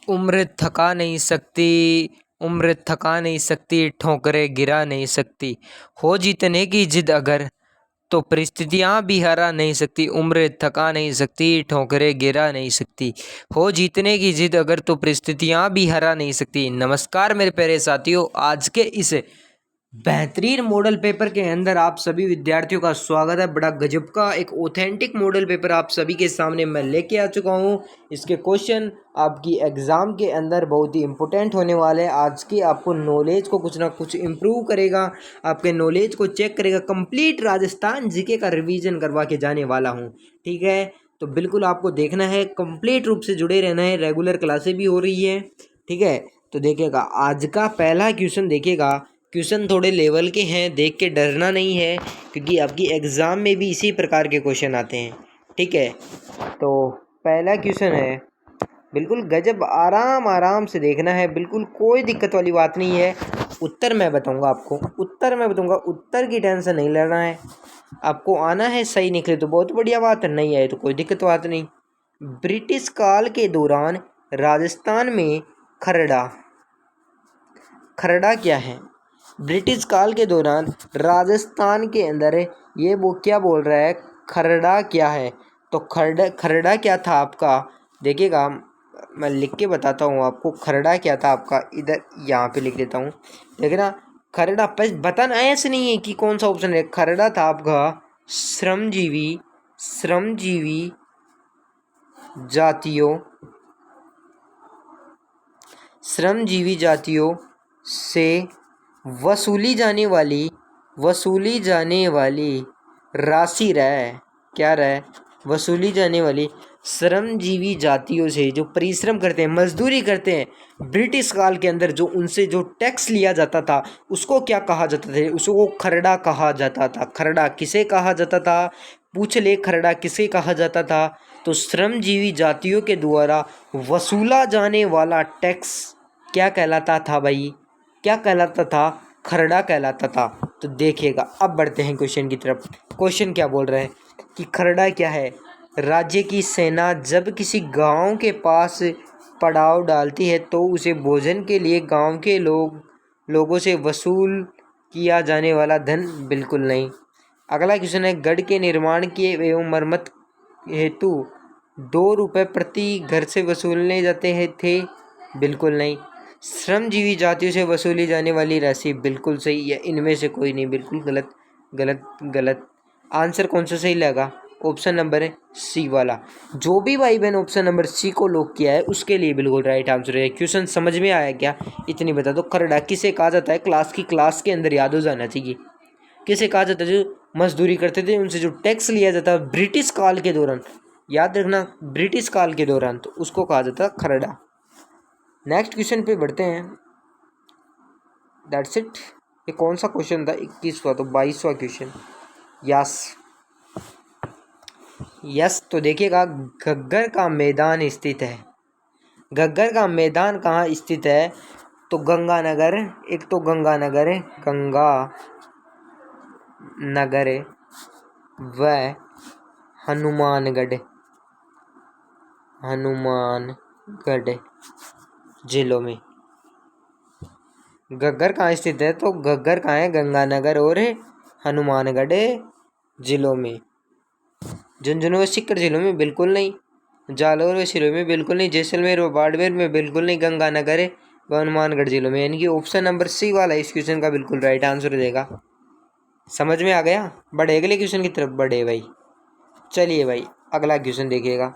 उम्र थका नहीं सकती, उम्र थका नहीं सकती, ठोकरें गिरा नहीं सकती। हो जीतने की जिद अगर, तो परिस्थितियां भी हरा नहीं सकती। उम्र थका नहीं सकती, ठोकरें गिरा नहीं सकती। हो जीतने की जिद अगर, तो परिस्थितियां भी हरा नहीं सकती। नमस्कार मेरे प्यारे साथियों, आज के इस बेहतरीन मॉडल पेपर के अंदर आप सभी विद्यार्थियों का स्वागत है। बड़ा गजब का एक ऑथेंटिक मॉडल पेपर आप सभी के सामने मैं लेके आ चुका हूं। इसके क्वेश्चन आपकी एग्ज़ाम के अंदर बहुत ही इंपॉर्टेंट होने वाले हैं। आज की आपको नॉलेज को कुछ ना कुछ इम्प्रूव करेगा, आपके नॉलेज को चेक करेगा। कंप्लीट राजस्थान जीके का रिवीजन करवा के जाने वाला हूँ, ठीक है। तो बिल्कुल आपको देखना है, कंप्लीट रूप से जुड़े रहना है। रेगुलर क्लासें भी हो रही है, ठीक है। तो देखिएगा आज का पहला क्वेश्चन, देखिएगा क्वेश्चन थोड़े लेवल के हैं, देख के डरना नहीं है, क्योंकि आपकी एग्ज़ाम में भी इसी प्रकार के क्वेश्चन आते हैं, ठीक है। तो पहला क्वेश्चन है, बिल्कुल गजब, आराम आराम से देखना है, बिल्कुल कोई दिक्कत वाली बात नहीं है। उत्तर मैं बताऊंगा आपको, उत्तर मैं बताऊंगा, उत्तर की टेंशन नहीं लेना है। आपको आना है, सही निकले तो बहुत बढ़िया बात है, नहीं आए तो कोई दिक्कत बात नहीं। ब्रिटिश काल के दौरान राजस्थान में खरड़ा, खरड़ा क्या है? ब्रिटिश काल के दौरान राजस्थान के अंदर ये वो क्या बोल रहा है, खरड़ा क्या है? तो खरड़ा, खरड़ा क्या था आपका? देखिएगा मैं लिख के बताता हूँ आपको, खरड़ा क्या था आपका, इधर यहाँ पे लिख देता हूँ। देखना, खरड़ा बताना ऐसे नहीं है कि कौन सा ऑप्शन है। खरड़ा था आपका श्रमजीवी, श्रमजीवी जातियों, श्रमजीवी जातियों से वसूली जाने वाली, वसूली जाने वाली राशि रहे, क्या रहे? वसूली जाने वाली श्रमजीवी जातियों से जो परिश्रम करते हैं, मजदूरी करते हैं ब्रिटिश काल के अंदर, जो उनसे जो टैक्स लिया जाता था उसको क्या कहा जाता था? उसको खरड़ा कहा जाता था। खरड़ा किसे कहा जाता था? पूछ ले, खरड़ा किसे कहा जाता था? तो श्रमजीवी जातियों के द्वारा वसूला जाने वाला टैक्स क्या कहलाता था भाई? क्या कहलाता था? खरड़ा कहलाता था। तो देखिएगा, अब बढ़ते हैं क्वेश्चन की तरफ। क्वेश्चन क्या बोल रहे हैं कि खरड़ा क्या है? राज्य की सेना जब किसी गांव के पास पड़ाव डालती है तो उसे भोजन के लिए गांव के लोगों से वसूल किया जाने वाला धन? बिल्कुल नहीं। अगला क्वेश्चन है, गढ़ के निर्माण के एवं मरम्मत हेतु 2 रुपये प्रति घर से वसूलने जाते हैं थे? बिल्कुल नहीं। श्रमजीवी जातियों से वसूली जाने वाली राशि? बिल्कुल सही है। इनमें से कोई नहीं, बिल्कुल गलत गलत गलत। आंसर कौन सा सही लगा? ऑप्शन नंबर है सी वाला। जो भी भाई बहन ऑप्शन नंबर सी को लॉक किया है उसके लिए बिल्कुल राइट आंसर है। क्वेश्चन समझ में आया क्या? इतनी बता दो, खरड़ा किसे कहा जाता है? क्लास के अंदर याद हो जाना चाहिए। किसे कहा जाता है? जो मजदूरी करते थे उनसे जो टैक्स लिया जाता है ब्रिटिश काल के दौरान, याद रखना, ब्रिटिश काल के दौरान, तो उसको कहा जाता है खरड़ा। नेक्स्ट क्वेश्चन पे बढ़ते हैं। That's it. ये कौन सा क्वेश्चन था? 21वां, तो 22वां क्वेश्चन। Yes yes. तो देखिएगा, घग्गर का मैदान स्थित है, घग्गर का मैदान कहाँ स्थित है? तो गंगानगर, एक तो गंगानगर है, गंगा नगर व हनुमानगढ़, हनुमानगढ़ जिलों में। घग्गर कहाँ स्थित है? तो घग्गर कहाँ है? गंगानगर और हनुमानगढ़ जिलों में। झुंझुनू व सीकर जिलों में? बिल्कुल नहीं। जालौर व सिरोही में? बिल्कुल नहीं। जैसलमेर व बाड़मेर में? बिल्कुल नहीं। गंगानगर व हनुमानगढ़ जिलों में। यानी कि ऑप्शन नंबर सी वाला इस क्वेश्चन का बिल्कुल राइट आंसर देगा। समझ में आ गया? बढ़े अगले क्वेश्चन की तरफ बढ़े भाई। चलिए भाई, अगला क्वेश्चन देखिएगा।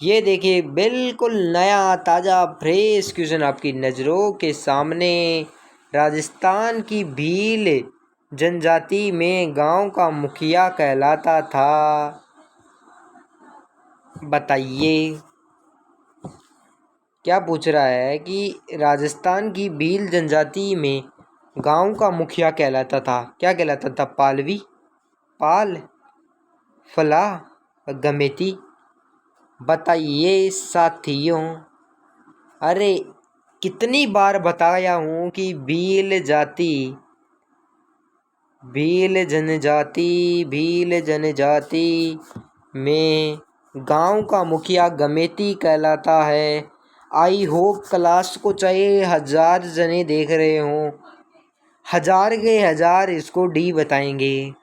ये देखिए, बिल्कुल नया ताज़ा फ्रेश क्वेश्चन आपकी नज़रों के सामने। राजस्थान की भील जनजाति में गांव का मुखिया कहलाता था? बताइए। क्या पूछ रहा है कि राजस्थान की भील जनजाति में गांव का मुखिया कहलाता था? क्या कहलाता था? पालवी, पाल, फला, गमेती? बताइए साथियों। अरे कितनी बार बताया हूँ कि भील जाति, भील जनजाति, भील जनजाति में गांव का मुखिया गमेती कहलाता है। आई होप क्लास को चाहे 1000 जने देख रहे हों, 1000 के 1000 इसको डी बताएंगे,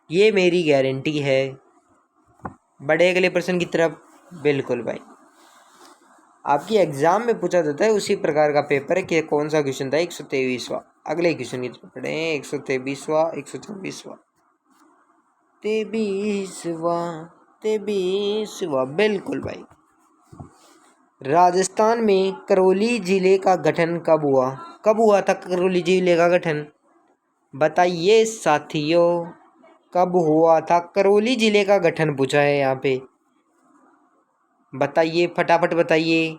ये मेरी गारंटी है। बढ़े अगले प्रश्न की तरफ। बिल्कुल भाई, आपकी एग्जाम में पूछा जाता है उसी प्रकार का पेपर है कि कौन सा क्वेश्चन था 123वां। अगले क्वेश्चन की तरफ पढ़े 123वां 124वां 23वां। बिल्कुल भाई, राजस्थान में करौली जिले का गठन कब हुआ? कब हुआ था करौली जिले का गठन? बताइए साथियों, कब हुआ था करौली जिले का गठन पूछा है यहाँ पे। बताइए फटाफट बताइए,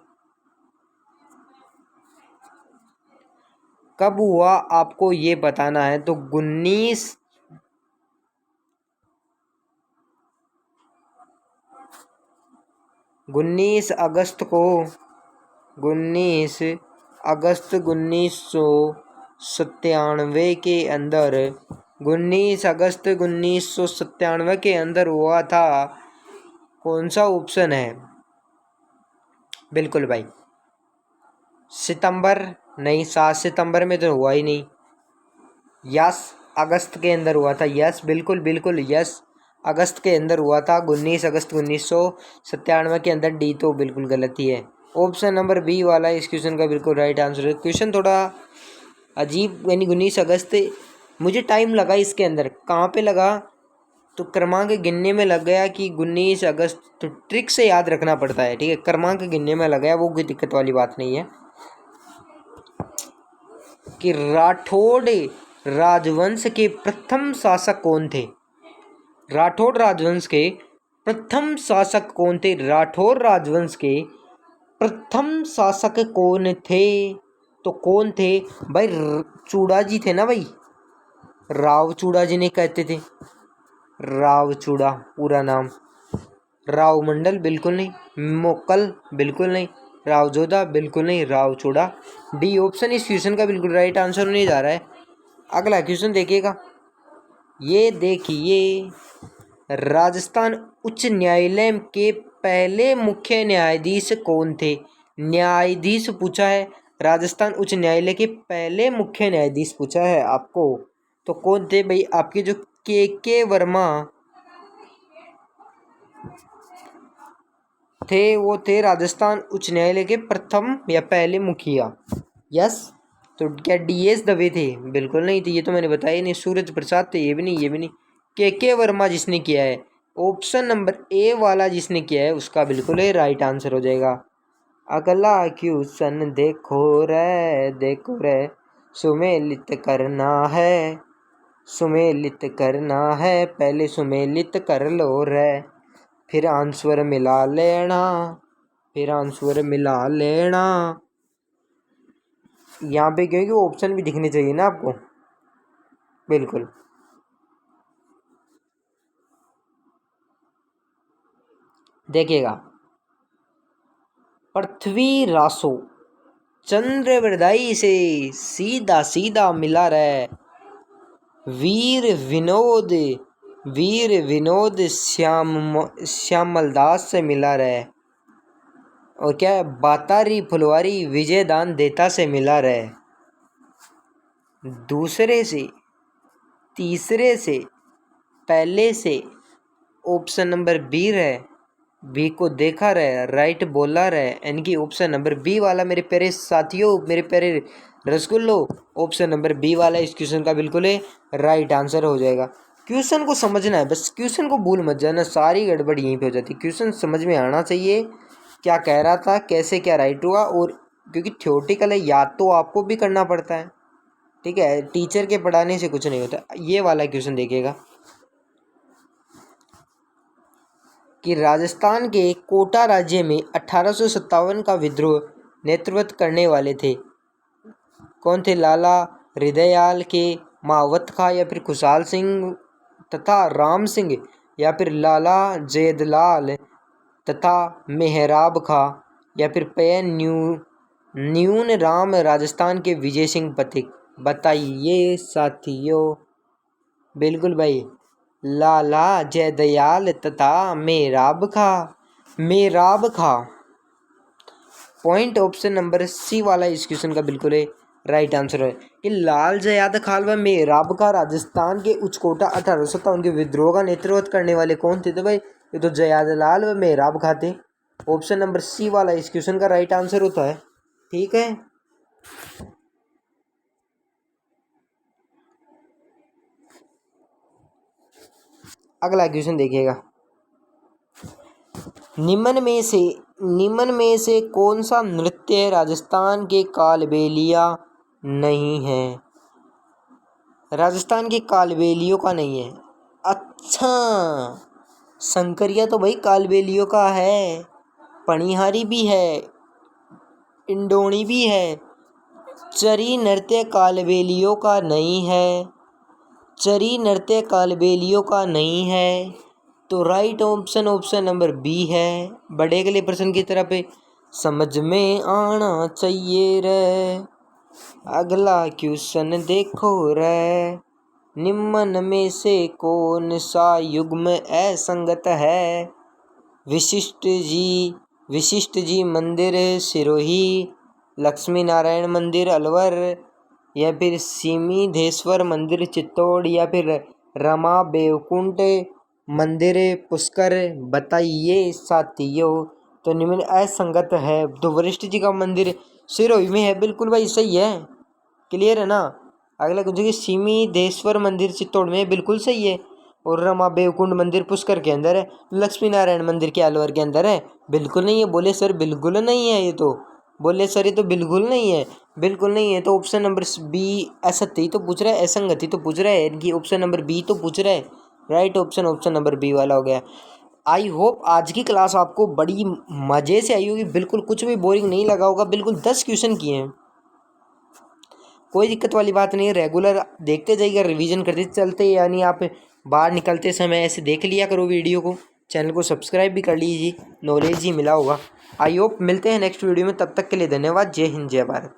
कब हुआ आपको ये बताना है। तो 19 अगस्त को 19 अगस्त 1997 के अंदर 19 अगस्त 1997 के अंदर हुआ था। कौन सा ऑप्शन है? बिल्कुल भाई, सितंबर नहीं, 7 सितंबर में तो हुआ ही नहीं। यस, अगस्त के अंदर हुआ था। यस बिल्कुल बिल्कुल यस, अगस्त के अंदर हुआ था। 19 अगस्त 1997 के अंदर। डी तो बिल्कुल गलत ही है। ऑप्शन नंबर बी वाला इस क्वेश्चन का बिल्कुल राइट आंसर है। क्वेश्चन थोड़ा अजीब, यानी 19 अगस्त, मुझे टाइम लगा इसके अंदर। कहाँ पे लगा? तो क्रमांक गिनने में लग गया कि 19 अगस्त, तो ट्रिक से याद रखना पड़ता है, ठीक है। क्रमांक गिनने में लग गया, वो कोई दिक्कत वाली बात नहीं है। कि राठौड़ राजवंश के प्रथम शासक कौन थे? राठौड़ राजवंश के प्रथम शासक कौन थे? राठौड़ राजवंश के प्रथम शासक कौन थे? तो कौन थे भाई? चूड़ा जी थे ना भाई, राव चूड़ा जिन्हें कहते थे। राव चूड़ा पूरा नाम। राव मंडल बिल्कुल नहीं, मोक्कल बिल्कुल नहीं, राव जोधा बिल्कुल नहीं, राव चूड़ा। डी ऑप्शन इस क्वेश्चन का बिल्कुल राइट आंसर होने जा रहा है। अगला क्वेश्चन देखिएगा, ये देखिए, राजस्थान उच्च न्यायालय के पहले मुख्य न्यायाधीश कौन थे? न्यायाधीश पूछा है, राजस्थान उच्च न्यायालय के पहले मुख्य न्यायाधीश पूछा है आपको, तो कौन थे भाई? आपके जो के वर्मा थे, वो थे राजस्थान उच्च न्यायालय के प्रथम या पहले मुखिया। यस, तो क्या डीएस दवे थे? बिल्कुल नहीं थे, ये तो मैंने बताया नहीं। सूरज प्रसाद थे? ये भी नहीं, ये भी नहीं। के वर्मा जिसने किया है, ऑप्शन नंबर ए वाला जिसने किया है, उसका बिल्कुल ही राइट आंसर हो जाएगा। अगला क्वेश्चन देखो रे, सुमेलित करना है, सुमेलित करना है, पहले सुमेलित कर लो रे, फिर आंसर मिला लेना, फिर आंसर मिला लेना। यहाँ पे क्योंकि ऑप्शन भी दिखने चाहिए ना आपको। बिल्कुल, देखिएगा, पृथ्वी रासो चंद्र वृदाई से सीधा सीधा मिला रहे, वीर विनोद श्यामलदास से मिला रहे, और क्या है, बातारी फुलवारी विजयदान देता से मिला रहे। दूसरे से, तीसरे से, पहले से, ऑप्शन नंबर बी है, बी को देखा रहे, राइट बोला रहे, यानी कि ऑप्शन नंबर बी वाला मेरे प्यारे साथियों, मेरे प्यारे रसगुल्लो, ऑप्शन नंबर बी वाला इस क्वेश्चन का बिल्कुल है राइट आंसर हो जाएगा। क्वेश्चन को समझना है बस, क्वेश्चन को भूल मत जाना, सारी गड़बड़ यहीं पे हो जाती है। क्वेश्चन समझ में आना चाहिए, क्या कह रहा था, कैसे क्या राइट हुआ, और क्योंकि थ्योरेटिकल है, याद तो आपको भी करना पड़ता है, ठीक है। टीचर के पढ़ाने से कुछ नहीं होता। ये वाला क्वेश्चन देखिएगा कि राजस्थान के कोटा राज्य में 1857 का विद्रोह नेतृत्व करने वाले थे, कौन थे? लाला हृदयाल के, मावत खां, या फिर खुशहाल सिंह तथा राम सिंह, या फिर लाला जैदलाल तथा मेहराब खां, या फिर पयन न्यून राम राजस्थान के विजय सिंह पथिक। बताइए साथियों। बिल्कुल भाई, लाला जयदयाल तथा मेहराब खां। पॉइंट ऑप्शन नंबर सी वाला इस क्वेश्चन का बिल्कुल है राइट आंसर है कि लाल जयाद खान व मेहराब का राजस्थान के उचकोटा 1857 के विद्रोह का नेतृत्व करने वाले कौन थे? तो भाई ये तो जयाद लाल व मेहराब खां थे। ऑप्शन नंबर सी वाला इस क्वेश्चन का राइट आंसर होता है। ठीक है, अगला क्वेश्चन देखिएगा। निम्न में से कौन सा नृत्य राजस्थान के कालबेलिया नहीं है? राजस्थान के कालबेलियों का नहीं है। अच्छा, शंकरिया तो भाई कालबेलियों का है, पणिहारी भी है, इंडोणी भी है। चरी नृत्य कालबेलियों का नहीं है। चरी नृत्य कालबेलियों का नहीं है, तो राइट ऑप्शन नंबर बी है। बड़े अगले प्रश्न की तरफ समझ में आना चाहिए रे। अगला क्वेश्चन देखो रे। निम्न में से कौन सा युग्म असंगत है? विशिष्ट जी मंदिर सिरोही, लक्ष्मी नारायण मंदिर अलवर, या फिर सीमिधेश्वर मंदिर चित्तौड़, या फिर रमा बेकुंठ मंदिर पुष्कर। बताइए साथियों। तो निम्न असंगत है। तो वशिष्ठ जी का मंदिर सिरोही में है, बिल्कुल भाई सही है। क्लियर है ना। अगला कुछ सीमिधेश्वर मंदिर चित्तौड़ में बिल्कुल सही है, और रमा बेकुंड मंदिर पुष्कर के अंदर है। लक्ष्मी नारायण मंदिर के अलवर के अंदर है, बिल्कुल नहीं है। बोले सर बिल्कुल नहीं है, ये तो बोले सर ये तो बिल्कुल नहीं है, बिल्कुल नहीं है। तो ऑप्शन नंबर बी असत्य तो पूछ रहा है, असंगति तो पूछ रहा है, इनकी ऑप्शन नंबर बी तो पूछ रहा है। राइट ऑप्शन नंबर बी वाला हो गया। आई होप आज की क्लास आपको बड़ी मज़े से आई होगी, बिल्कुल कुछ भी बोरिंग नहीं लगा होगा। बिल्कुल 10 क्वेश्चन किए हैं, कोई दिक्कत वाली बात नहीं है। रेगुलर देखते जाइएगा, रिवीजन करते चलते, यानी आप बाहर निकलते समय ऐसे देख लिया करो वीडियो को। चैनल को सब्सक्राइब भी कर लीजिए, नॉलेज ही मिला होगा। आई होप मिलते हैं नेक्स्ट वीडियो में, तब तक के लिए धन्यवाद। जय हिंद, जय भारत।